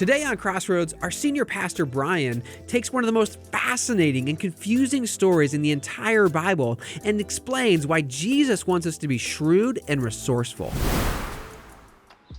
Today on Crossroads, our senior pastor Brian takes one of the most fascinating and confusing stories in the entire Bible and explains why Jesus wants us to be shrewd and resourceful.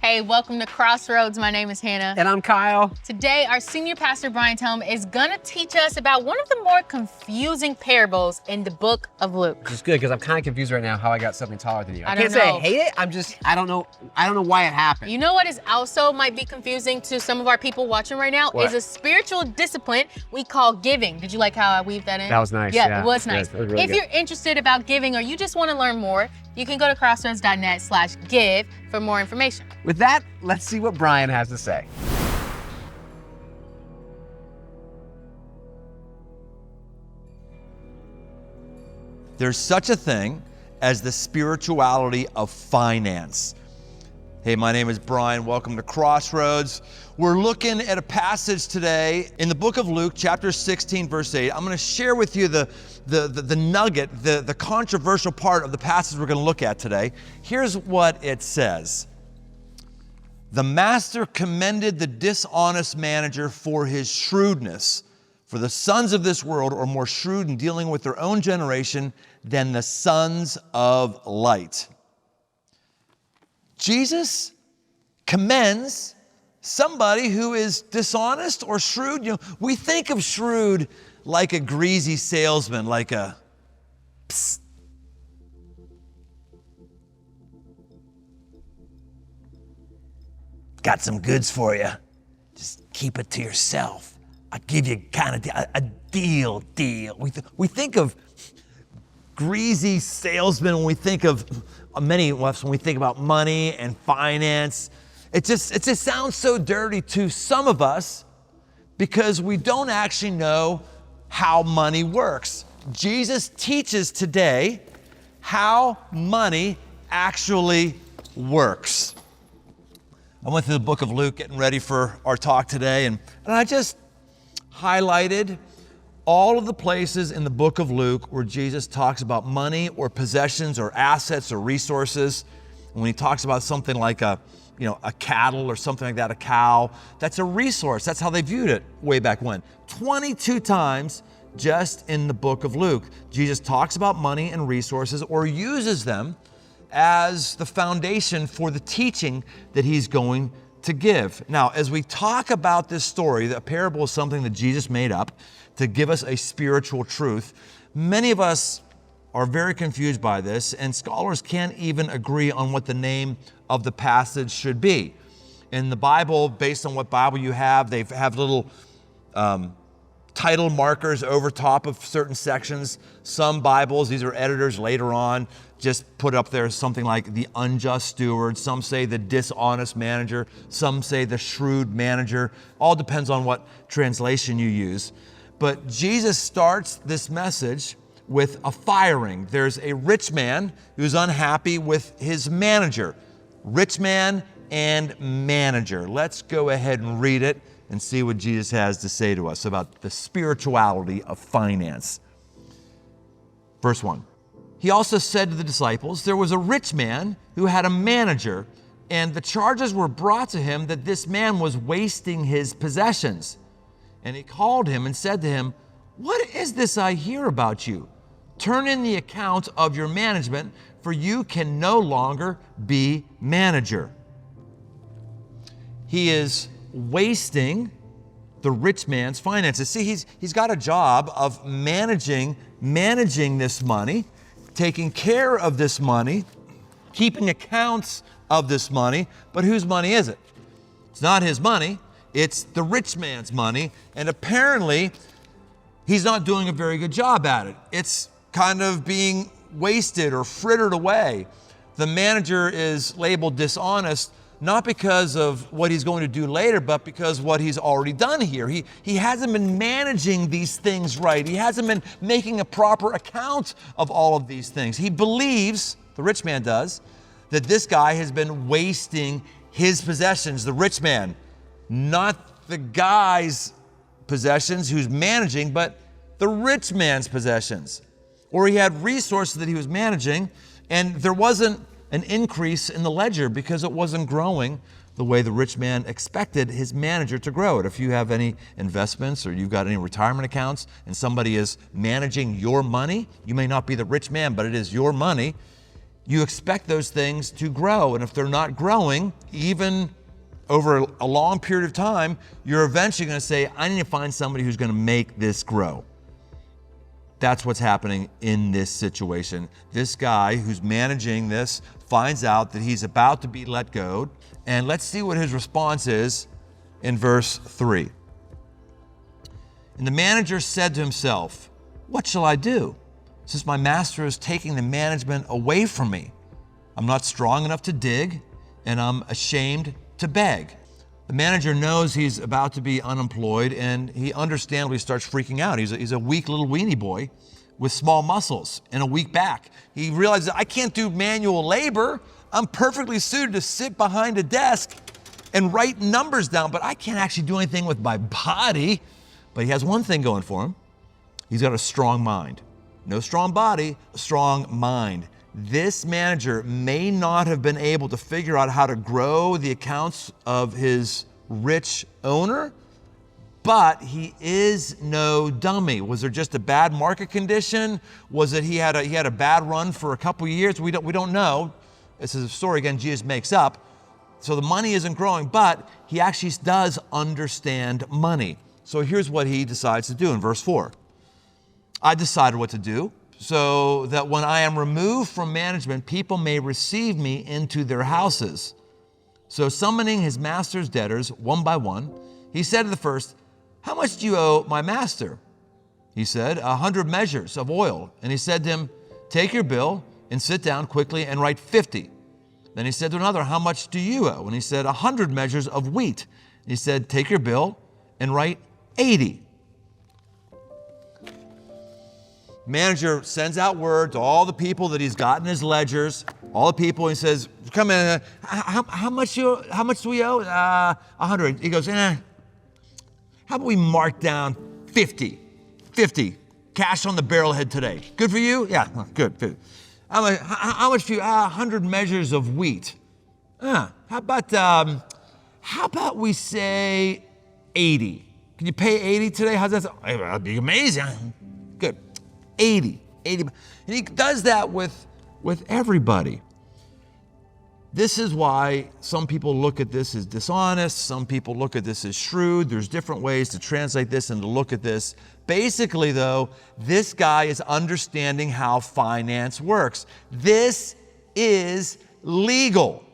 Hey, welcome to Crossroads. My name is Hannah. And I'm Kyle. Today, our senior pastor, Brian Tellum, is gonna teach us about one of the more confusing parables in the book of Luke. Which is good, because I'm kind of confused right now how I got something taller than you. I can't don't say know. I hate it, I don't know why it happened. You know what is also might be confusing to some of our people watching right now? What? Is a spiritual discipline we call giving. Did you like how I weaved that in? That was nice, Yeah, yeah. it was nice. Yeah, it was really if good. you're interested about giving or you just want to learn more, you can go to crossroads.net/give for more information. With that, let's see what Brian has to say. There's such a thing as the spirituality of finance. Hey, my name is Brian. Welcome to Crossroads. We're looking at a passage today in the book of Luke, chapter 16, verse 8. I'm going to share with you the nugget, the controversial part of the passage we're going to look at today. Here's what it says. The master commended the dishonest manager for his shrewdness. For the sons of this world are more shrewd in dealing with their own generation than the sons of light. Jesus commends somebody who is dishonest or shrewd. You know, we think of shrewd like a greasy salesman, like a psst. Got some goods for you. Just keep it to yourself. I'll give you kind of a deal. We think of greasy salesmen when we think of many of us when we think about money and finance. It just sounds so dirty to some of us because we don't actually know how money works. Jesus teaches today how money actually works. I went through the book of Luke getting ready for our talk today, and I just highlighted all of the places in the book of Luke where Jesus talks about money or possessions or assets or resources. And when he talks about something like a cattle or something like that, a cow, that's a resource. That's how they viewed it way back when. 22 times just in the book of Luke, Jesus talks about money and resources or uses them as the foundation for the teaching that he's going to give. Now, as we talk about this story, the parable is something that Jesus made up to give us a spiritual truth. Many of us are very confused by this, and scholars can't even agree on what the name of the passage should be. In the Bible, based on what Bible you have, they have little title markers over top of certain sections. Some Bibles, these are editors later on, just put up there something like the unjust steward. Some say the dishonest manager. Some say the shrewd manager. All depends on what translation you use. But Jesus starts this message with a firing. There's a rich man who's unhappy with his manager. Rich man and manager. Let's go ahead and read it and see what Jesus has to say to us about the spirituality of finance. Verse 1. He also said to the disciples, there was a rich man who had a manager, and the charges were brought to him that this man was wasting his possessions. And he called him and said to him, what is this I hear about you? Turn in the account of your management, for you can no longer be manager. He is wasting the rich man's finances. See, he's got a job of managing this money, taking care of this money, keeping accounts of this money, but whose money is it? It's not his money, it's the rich man's money, and apparently he's not doing a very good job at it. It's kind of being wasted or frittered away. The manager is labeled dishonest, not because of what he's going to do later, but because of what he's already done here. He hasn't been managing these things right. He hasn't been making a proper account of all of these things. He believes, the rich man does, that this guy has been wasting his possessions, the rich man, not the guy's possessions who's managing, but the rich man's possessions. Or he had resources that he was managing, and there wasn't an increase in the ledger because it wasn't growing the way the rich man expected his manager to grow it. If you have any investments or you've got any retirement accounts and somebody is managing your money, you may not be the rich man, but it is your money. You expect those things to grow. And if they're not growing, even over a long period of time, you're eventually going to say, I need to find somebody who's going to make this grow. That's what's happening in this situation. This guy who's managing this finds out that he's about to be let go. And let's see what his response is in verse 3. And the manager said to himself, what shall I do, since my master is taking the management away from me? I'm not strong enough to dig, and I'm ashamed to beg. The manager knows he's about to be unemployed, and he understandably starts freaking out. He's a weak little weenie boy with small muscles and a weak back. He realizes, I can't do manual labor. I'm perfectly suited to sit behind a desk and write numbers down, but I can't actually do anything with my body. But he has one thing going for him. He's got a strong mind. No strong body, a strong mind. This manager may not have been able to figure out how to grow the accounts of his rich owner, but he is no dummy. Was there just a bad market condition? Was it he had a bad run for a couple years? We don't know. This is a story, again, Jesus makes up. So the money isn't growing, but he actually does understand money. So here's what he decides to do in verse 4. I decided what to do, so that when I am removed from management, people may receive me into their houses. So summoning his master's debtors one by one, he said to the first, how much do you owe my master? He said, 100 measures of oil. And he said to him, take your bill and sit down quickly and write 50. Then he said to another, how much do you owe? And he said, 100 measures of wheat. And he said, take your bill and write 80. Manager sends out word to all the people that he's got in his ledgers, all the people. He says, come in, how much do we owe? 100. He goes, how about we mark down 50? 50. Cash on the barrelhead today. Good for you? Yeah, good. 50. How much do you, 100 measures of wheat. How about we say 80? Can you pay 80 today? How's that? That'd be amazing. Good. 80. And he does that with everybody. This is why some people look at this as dishonest. Some people look at this as shrewd. There's different ways to translate this and to look at this. Basically, though, this guy is understanding how finance works. This is legal.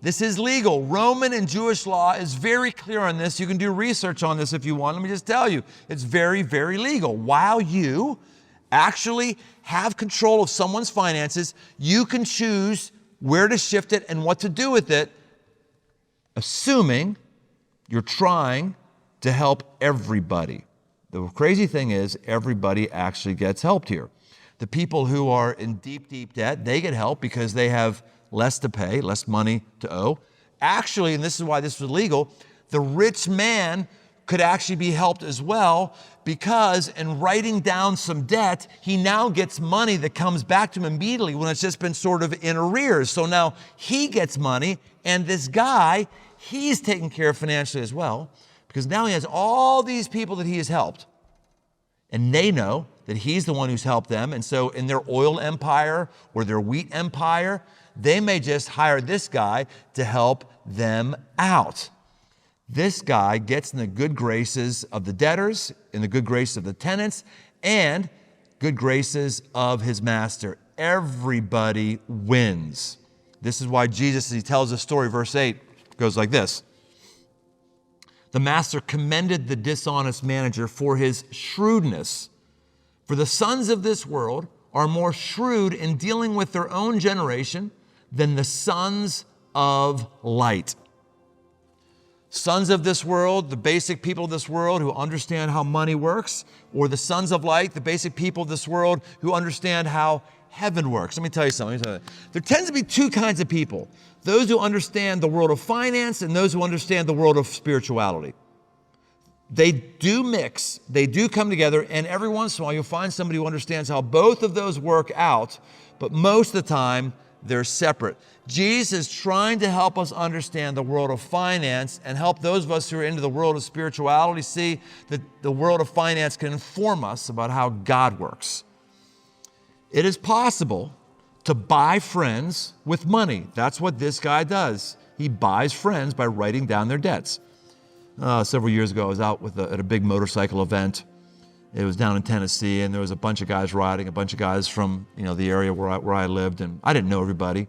This is legal. Roman and Jewish law is very clear on this. You can do research on this if you want. Let me just tell you, it's very, very legal. While you actually have control of someone's finances, you can choose where to shift it and what to do with it, assuming you're trying to help everybody. The crazy thing is, everybody actually gets helped here. The people who are in deep, deep debt, they get help because they have less to pay, less money to owe. Actually, and this is why this was legal, the rich man could actually be helped as well, because in writing down some debt, he now gets money that comes back to him immediately when it's just been sort of in arrears. So now he gets money, and this guy, he's taken care of financially as well, because now he has all these people that he has helped, and they know that he's the one who's helped them. And so in their oil empire or their wheat empire, they may just hire this guy to help them out. This guy gets in the good graces of the debtors, in the good graces of the tenants, and good graces of his master. Everybody wins. This is why Jesus, as he tells the story, verse 8, goes like this. The master commended the dishonest manager for his shrewdness. For the sons of this world are more shrewd in dealing with their own generation than the sons of light. Sons of this world, the basic people of this world who understand how money works, or the sons of light, the basic people of this world who understand how heaven works. Let me tell you something. There tends to be two kinds of people. Those who understand the world of finance and those who understand the world of spirituality. They do mix, they do come together, and every once in a while you'll find somebody who understands how both of those work out, but most of the time they're separate. Jesus is trying to help us understand the world of finance and help those of us who are into the world of spirituality see that the world of finance can inform us about how God works. It is possible to buy friends with money. That's what this guy does. He buys friends by writing down their debts. Several years ago, I was out at a big motorcycle event. It was down in Tennessee, and there was a bunch of guys riding, a bunch of guys from the area where I lived, and I didn't know everybody,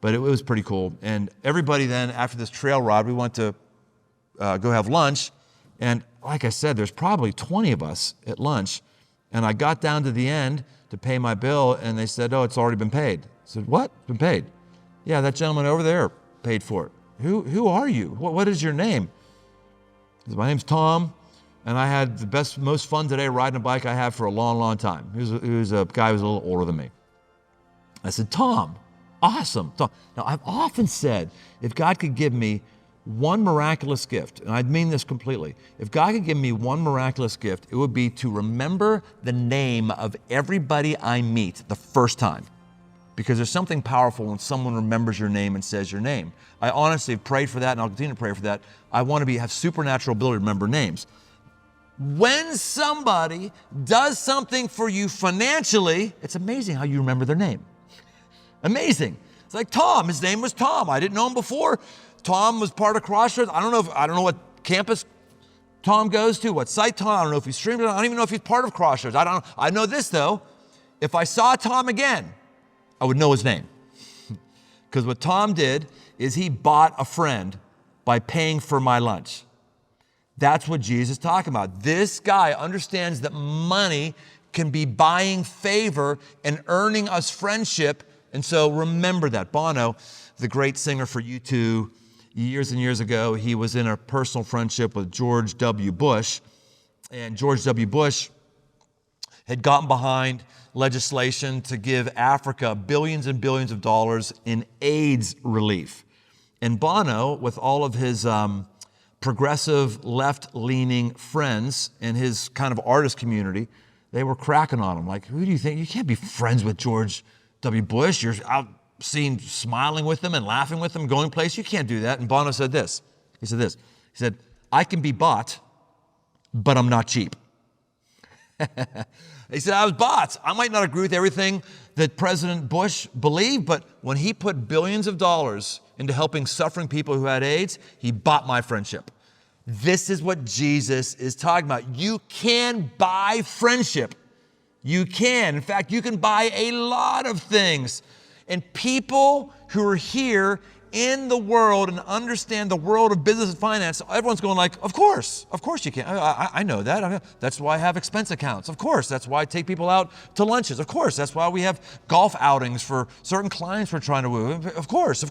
but it was pretty cool. And everybody then, after this trail ride, we went to go have lunch, and like I said, there's probably 20 of us at lunch, and I got down to the end to pay my bill, and they said, "Oh, it's already been paid." I said, "What? It's been paid?" "Yeah, that gentleman over there paid for it." Who are you? What is your name?" I said, "My name's Tom, and I had the most fun today riding a bike I have for a long, long time." He was a guy who was a little older than me. I said, "Tom, awesome." Tom. Now, I've often said, if God could give me one miraculous gift, and I mean this completely, if God could give me one miraculous gift, it would be to remember the name of everybody I meet the first time. Because there's something powerful when someone remembers your name and says your name. I honestly have prayed for that, and I'll continue to pray for that. I want to have supernatural ability to remember names. When somebody does something for you financially, it's amazing how you remember their name. Amazing. It's like Tom. His name was Tom. I didn't know him before. Tom was part of Crossroads. I don't know what campus Tom goes to, what site Tom. I don't know if he's streamed it. I don't even know if he's part of Crossroads. I know this though. If I saw Tom again, I would know his name. Because what Tom did is he bought a friend by paying for my lunch. That's what Jesus is talking about. This guy understands that money can be buying favor and earning us friendship. And so remember that. Bono, the great singer for U2, years and years ago, he was in a personal friendship with George W. Bush. And George W. Bush had gotten behind legislation to give Africa billions and billions of dollars in AIDS relief. And Bono, with all of his progressive left-leaning friends and his kind of artist community, they were cracking on him. Like, who do you think? You can't be friends with George W. Bush. You're out seen smiling with him and laughing with him, going places. You can't do that. And Bono said this. He said, "I can be bought, but I'm not cheap." He said, "I was bought. I might not agree with everything that President Bush believed, but when he put billions of dollars into helping suffering people who had AIDS, he bought my friendship." This is what Jesus is talking about. You can buy friendship. You can. In fact, you can buy a lot of things. And people who are here in the world and understand the world of business and finance, everyone's going like, of course you can. I know that. That's why I have expense accounts. Of course, that's why I take people out to lunches. Of course, that's why we have golf outings for certain clients we're trying to woo. Of course.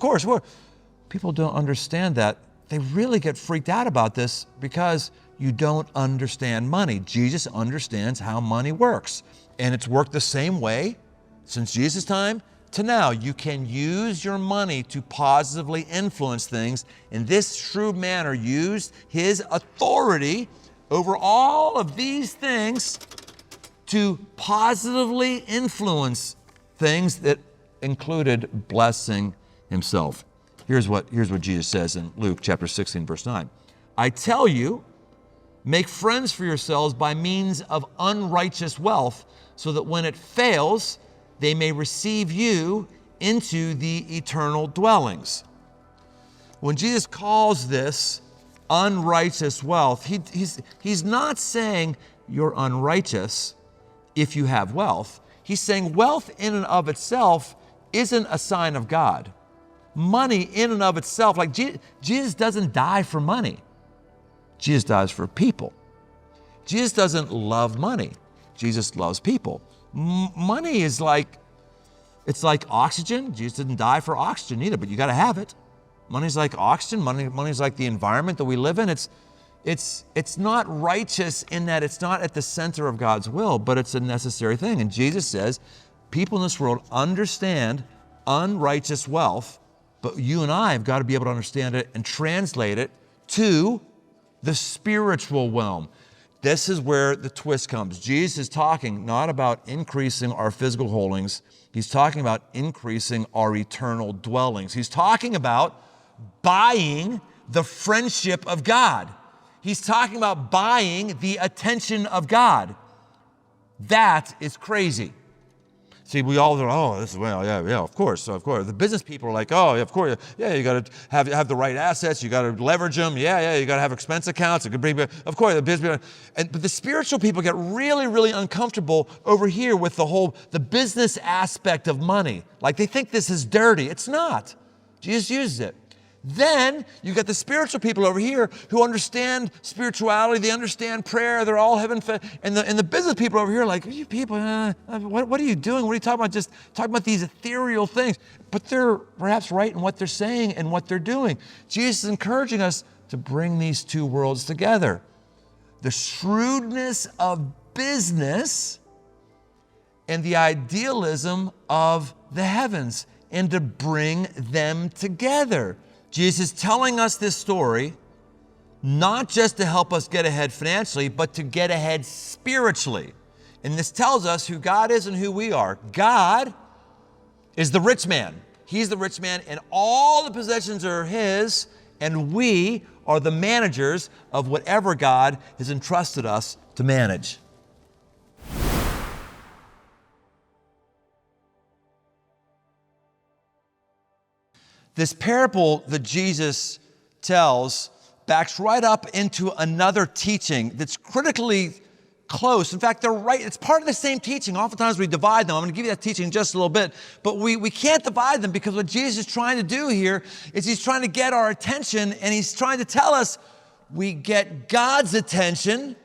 People don't understand that. They really get freaked out about this because you don't understand money. Jesus understands how money works. And it's worked the same way since Jesus' time to now. You can use your money to positively influence things. And this shrewd man used his authority over all of these things to positively influence things that included blessing himself. Here's what Jesus says in Luke chapter 16, verse 9. "I tell you, make friends for yourselves by means of unrighteous wealth, so that when it fails, they may receive you into the eternal dwellings." When Jesus calls this unrighteous wealth, he's not saying you're unrighteous if you have wealth. He's saying wealth in and of itself isn't a sign of God. Money in and of itself, like Jesus doesn't die for money. Jesus dies for people. Jesus doesn't love money. Jesus loves people. Money is it's like oxygen. Jesus didn't die for oxygen either, but you got to have it. Money's like oxygen. Money's like the environment that we live in. It's not righteous in that it's not at the center of God's will, but it's a necessary thing. And Jesus says, people in this world understand unrighteous wealth, but you and I have got to be able to understand it and translate it to the spiritual realm. this is where the twist comes. Jesus is talking not about increasing our physical holdings. He's talking about increasing our eternal dwellings. He's talking about buying the friendship of God. He's talking about buying the attention of God. That is crazy. See, we all go, oh, this is, well, yeah, of course. The business people are like, oh, of course, yeah, you got to have the right assets, you got to leverage them, yeah, you got to have expense accounts. It could bring, of course, the business. But the spiritual people get really, really uncomfortable over here with the business aspect of money. Like they think this is dirty. It's not. Jesus uses it. Then you got the spiritual people over here who understand spirituality, they understand prayer, they're all heaven fed. And the business people over here are like, you people, what are you doing? What are you talking about? Just talking about these ethereal things. But they're perhaps right in what they're saying and what they're doing. Jesus is encouraging us to bring these two worlds together. The shrewdness of business and the idealism of the heavens, and to bring them together. Jesus is telling us this story not just to help us get ahead financially, but to get ahead spiritually. And this tells us who God is and who we are. God is the rich man. He's the rich man, and all the possessions are his, and we are the managers of whatever God has entrusted us to manage. This parable that Jesus tells backs right up into another teaching that's critically close. In fact, they're right. It's part of the same teaching. Oftentimes we divide them. I'm going to give you that teaching in just a little bit. But we can't divide them, because what Jesus is trying to do here is he's trying to get our attention, and he's trying to tell us we get God's attention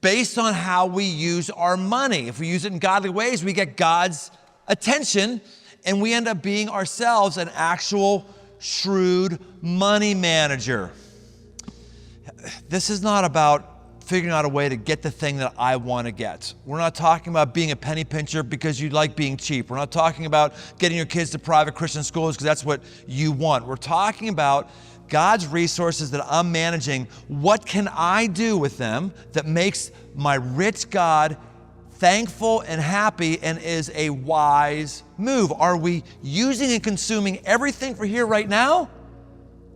based on how we use our money. If we use it in godly ways, we get God's attention, and we end up being ourselves an actual shrewd money manager. This is not about figuring out a way to get the thing that I want to get. We're not talking about being a penny pincher because you like being cheap. We're not talking about getting your kids to private Christian schools because that's what you want. We're talking about God's resources that I'm managing. What can I do with them that makes my rich God thankful and happy and is a wise move? Are we using and consuming everything for here right now?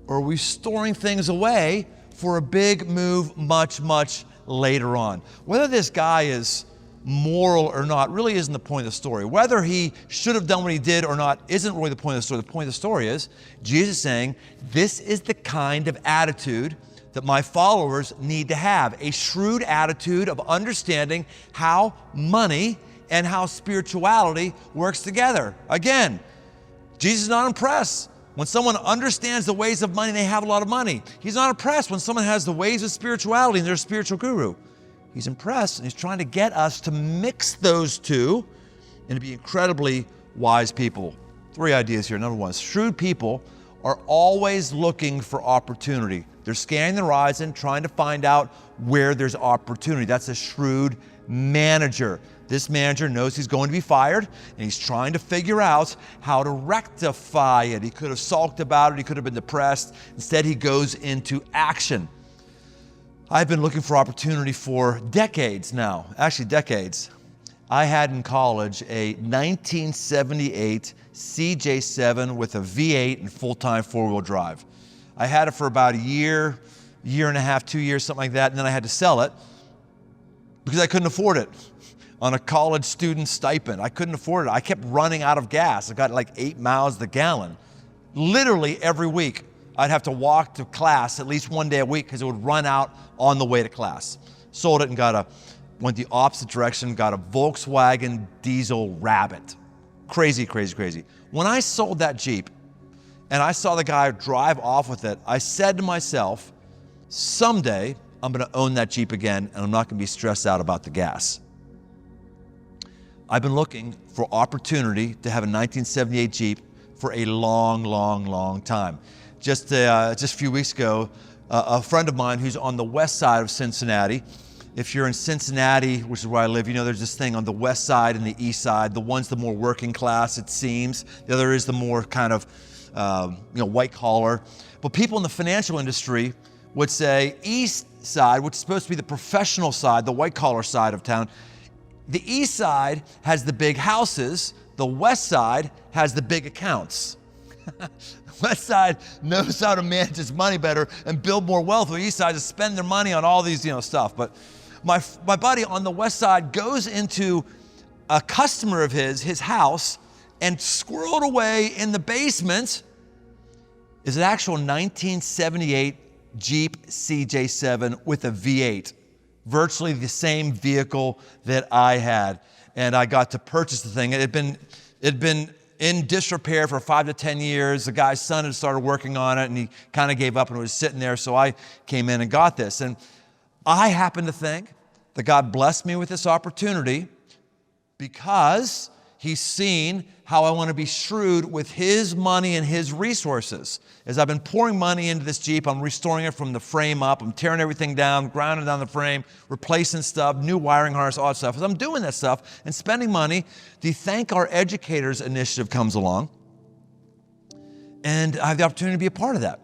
Or are we storing things away for a big move much, much later on? Whether this guy is moral or not really isn't the point of the story. Whether he should have done what he did or not isn't really the point of the story. The point of the story is Jesus saying, this is the kind of attitude that my followers need to have, a shrewd attitude of understanding how money and how spirituality works together. Again, Jesus is not impressed when someone understands the ways of money and they have a lot of money. He's not impressed when someone has the ways of spirituality and they're a spiritual guru. He's impressed, and he's trying to get us to mix those two and to be incredibly wise people. 3 ideas here. Number 1, shrewd people are always looking for opportunity. They're scanning the horizon, trying to find out where there's opportunity. That's a shrewd manager. This manager knows he's going to be fired, and he's trying to figure out how to rectify it. He could have sulked about it. He could have been depressed. Instead, he goes into action. I've been looking for opportunity for decades now, actually decades. I had in college a 1978 CJ7 with a V8 and full-time 4-wheel drive. I had it for about a year and a half, 2 years, something like that, and then I had to sell it because I couldn't afford it on a college student stipend. I couldn't afford it. I kept running out of gas. I got like 8 miles the gallon. Literally every week, I'd have to walk to class at least one day a week because it would run out on the way to class. Sold it and went the opposite direction, got a Volkswagen diesel Rabbit. Crazy, crazy, crazy. When I sold that Jeep, and I saw the guy drive off with it, I said to myself, someday I'm going to own that Jeep again, and I'm not going to be stressed out about the gas. I've been looking for opportunity to have a 1978 Jeep for a long, long, long time. Just a few weeks ago, a friend of mine who's on the west side of Cincinnati. If you're in Cincinnati, which is where I live, you know there's this thing on the west side and the east side. The one's the more working class, it seems. The other is the more kind of white collar. But people in the financial industry would say East side, which is supposed to be the professional side, the white-collar side of town, the east side has the big houses, the west side has the big accounts. The west side knows how to manage its money better and build more wealth. The east side is spend their money on all these, stuff. But my buddy on the west side goes into a customer of his house, and squirreled away in the basement is an actual 1978 Jeep CJ7 with a V8. Virtually the same vehicle that I had. And I got to purchase the thing. It had been in disrepair for 5 to 10 years. The guy's son had started working on it, and he kind of gave up and was sitting there. So I came in and got this. And I happen to think that God blessed me with this opportunity because he's seen how I want to be shrewd with his money and his resources. As I've been pouring money into this Jeep, I'm restoring it from the frame up. I'm tearing everything down, grounding down the frame, replacing stuff, new wiring harness, all that stuff. As I'm doing that stuff and spending money, the Thank Our Educators initiative comes along. And I have the opportunity to be a part of that.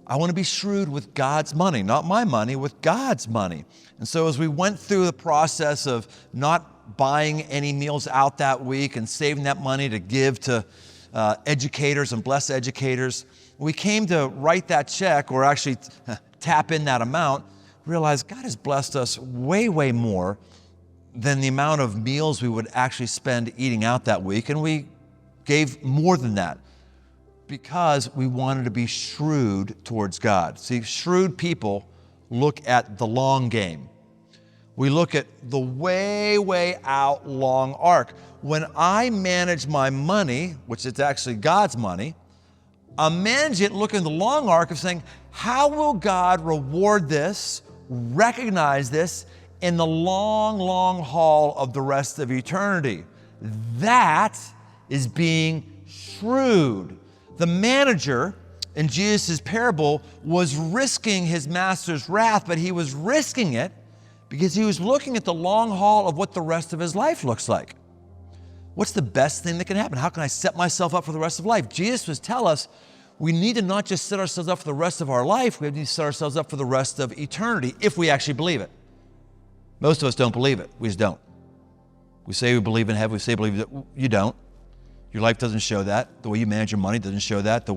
I want to be shrewd with God's money, not my money, with God's money. And so as we went through the process of not buying any meals out that week and saving that money to give to educators and bless educators, we came to write that check, or actually tap in that amount, realized God has blessed us way, way more than the amount of meals we would actually spend eating out that week. And we gave more than that because we wanted to be shrewd towards God. See, shrewd people look at the long game. We look at the way, way out long arc. When I manage my money, which is actually God's money, I manage it looking at the long arc of saying, how will God reward this, recognize this in the long, long haul of the rest of eternity? That is being shrewd. The manager in Jesus' parable was risking his master's wrath, but he was risking it because he was looking at the long haul of what the rest of his life looks like. What's the best thing that can happen? How can I set myself up for the rest of life? Jesus was telling us we need to not just set ourselves up for the rest of our life, we need to set ourselves up for the rest of eternity if we actually believe it. Most of us don't believe it. We just don't. We say we believe in heaven. We say we believe that you don't. Your life doesn't show that. The way you manage your money doesn't show that. The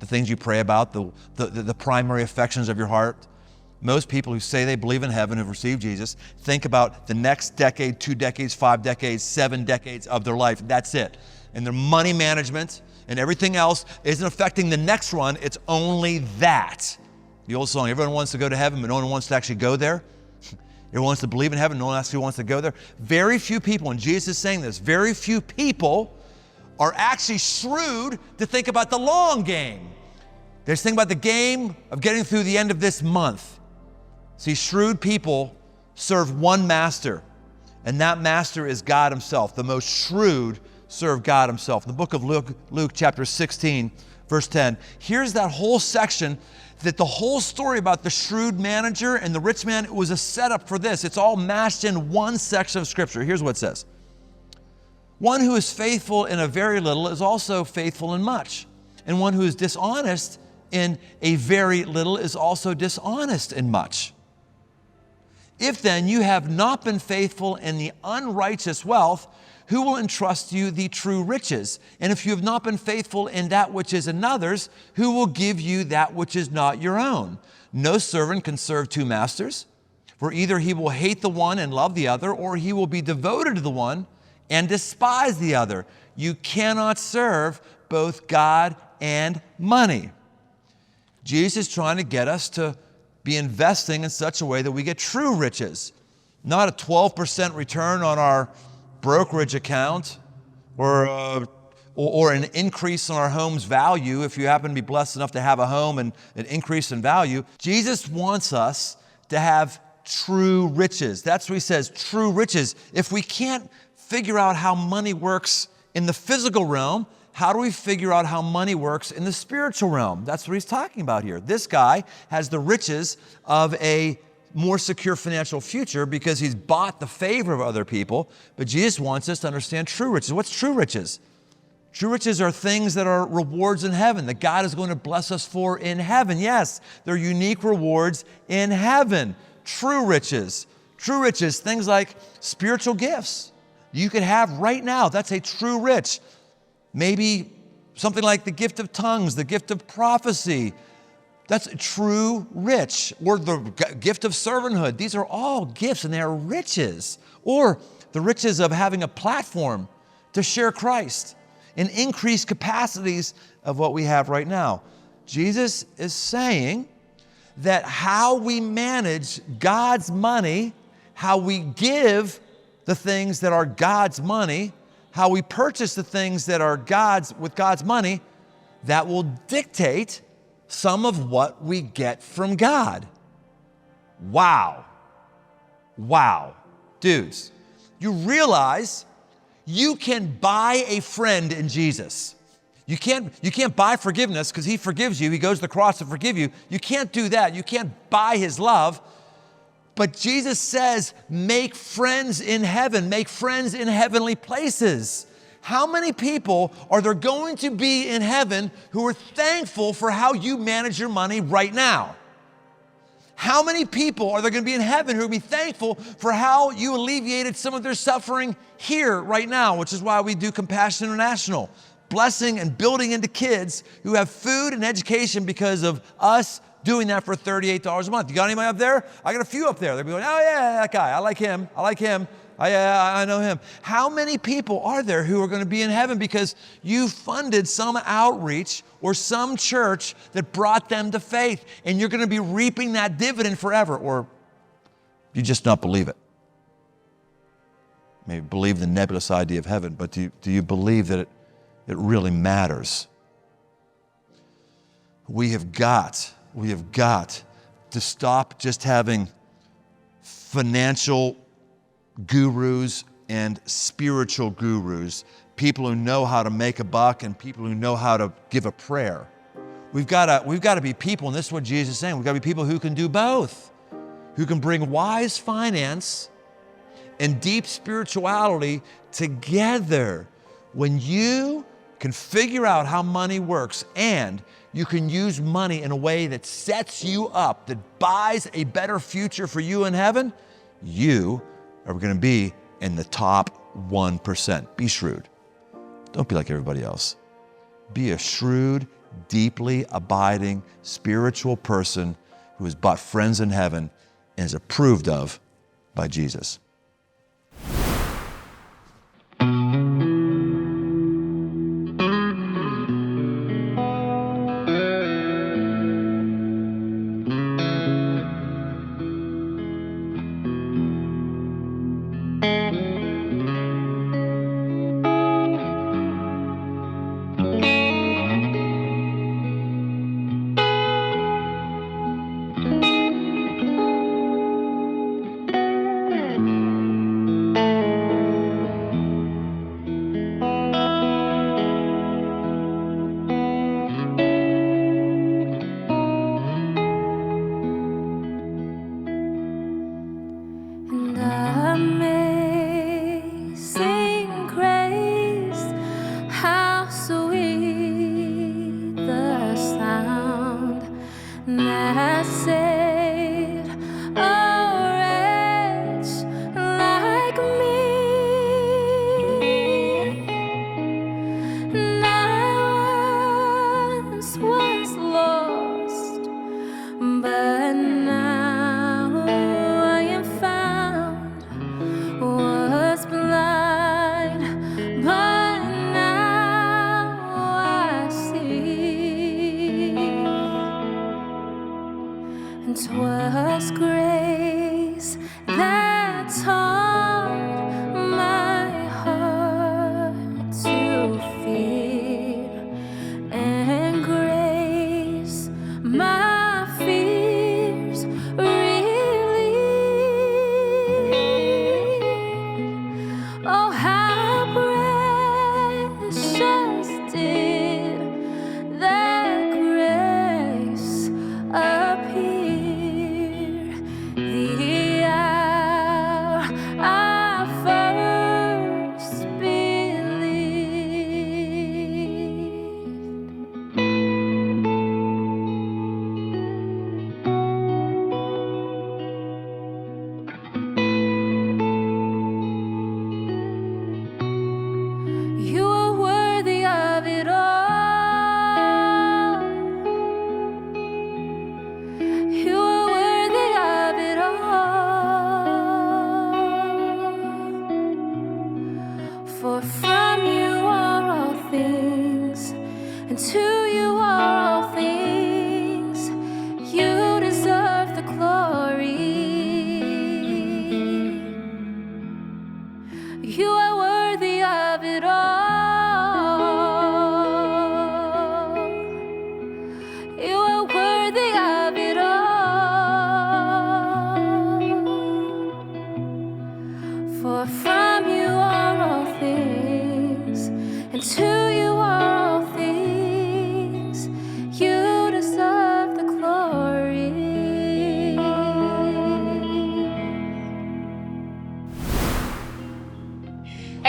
things you pray about, the primary affections of your heart. Most people who say they believe in heaven, who've received Jesus, think about the next decade, 2 decades, 5 decades, 7 decades of their life. That's it. And their money management and everything else isn't affecting the next one. It's only that. The old song, everyone wants to go to heaven, but no one wants to actually go there. Everyone wants to believe in heaven, no one actually wants to go there. Very few people, and Jesus is saying this, very few people are actually shrewd to think about the long game. They're just thinking about the game of getting through the end of this month. See, shrewd people serve one master, and that master is God himself. The most shrewd serve God himself. In the book of Luke chapter 16, verse 10, here's that whole section that the whole story about the shrewd manager and the rich man was a setup for this. It's all mashed in one section of Scripture. Here's what it says. One who is faithful in a very little is also faithful in much, and one who is dishonest in a very little is also dishonest in much. If then you have not been faithful in the unrighteous wealth, who will entrust you the true riches? And if you have not been faithful in that which is another's, who will give you that which is not your own? No servant can serve 2 masters, for either he will hate the one and love the other, or he will be devoted to the one and despise the other. You cannot serve both God and money. Jesus is trying to get us to be investing in such a way that we get true riches, not a 12% return on our brokerage account or an increase in our home's value if you happen to be blessed enough to have a home and an increase in value. Jesus wants us to have true riches. That's what he says, true riches. If we can't figure out how money works in the physical realm, how do we figure out how money works in the spiritual realm? That's what he's talking about here. This guy has the riches of a more secure financial future because he's bought the favor of other people. But Jesus wants us to understand true riches. What's true riches? True riches are things that are rewards in heaven, that God is going to bless us for in heaven. Yes, they're unique rewards in heaven. True riches, things like spiritual gifts you could have right now. That's a true rich. Maybe something like the gift of tongues, the gift of prophecy. That's a true rich. Or the gift of servanthood. These are all gifts and they are riches. Or the riches of having a platform to share Christ in increased capacities of what we have right now. Jesus is saying that how we manage God's money, how we give the things that are God's money, how we purchase the things that are God's with God's money, that will dictate some of what we get from God. Wow. Dudes, you realize you can buy a friend in Jesus. You can't buy forgiveness because he forgives you. He goes to the cross to forgive you. You can't do that. You can't buy his love. But Jesus says, make friends in heaven. Make friends in heavenly places. How many people are there going to be in heaven who are thankful for how you manage your money right now? How many people are there going to be in heaven who will be thankful for how you alleviated some of their suffering here right now, which is why we do Compassion International, blessing and building into kids who have food and education because of us doing that for $38 a month. You got anybody up there? I got a few up there. They'll be going, oh yeah, that guy. I like him. I know him. How many people are there who are going to be in heaven because you funded some outreach or some church that brought them to faith, and you're going to be reaping that dividend forever? Or you just not believe it? Maybe believe the nebulous idea of heaven, but do you believe that it really matters? We have got to stop just having financial gurus and spiritual gurus, people who know how to make a buck and people who know how to give a prayer. We've got to be people, and this is what Jesus is saying, we've got to be people who can do both, who can bring wise finance and deep spirituality together. When you can figure out how money works and you can use money in a way that sets you up, that buys a better future for you in heaven, you are going to be in the top 1%. Be shrewd. Don't be like everybody else. Be a shrewd, deeply abiding, spiritual person who has bought friends in heaven and is approved of by Jesus.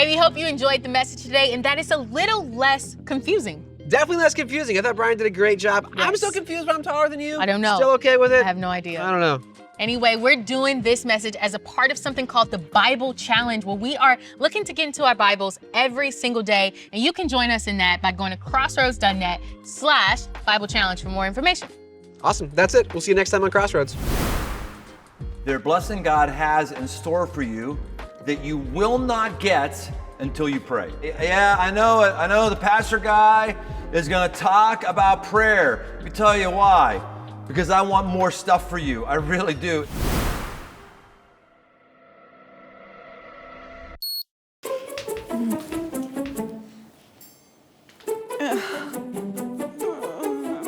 Hey, we hope you enjoyed the message today and that it's a little less confusing. Definitely less confusing. I thought Brian did a great job. Yes. I'm still confused, but I'm taller than you. I don't know. Still okay with it? I have no idea. I don't know. Anyway, we're doing this message as a part of something called the Bible Challenge, where we are looking to get into our Bibles every single day. And you can join us in that by going to crossroads.net/Bible Challenge for more information. Awesome. That's it. We'll see you next time on Crossroads. There's a blessing God has in store for you that you will not get until you pray. Yeah, I know the pastor guy is going to talk about prayer. Let me tell you why. Because I want more stuff for you. I really do.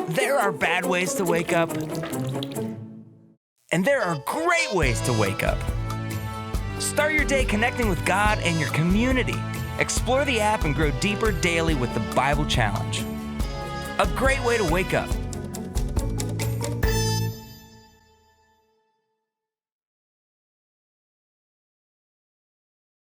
There are bad ways to wake up, and there are great ways to wake up. Start your day connecting with God and your community. Explore the app and grow deeper daily with the Bible Challenge. A great way to wake up.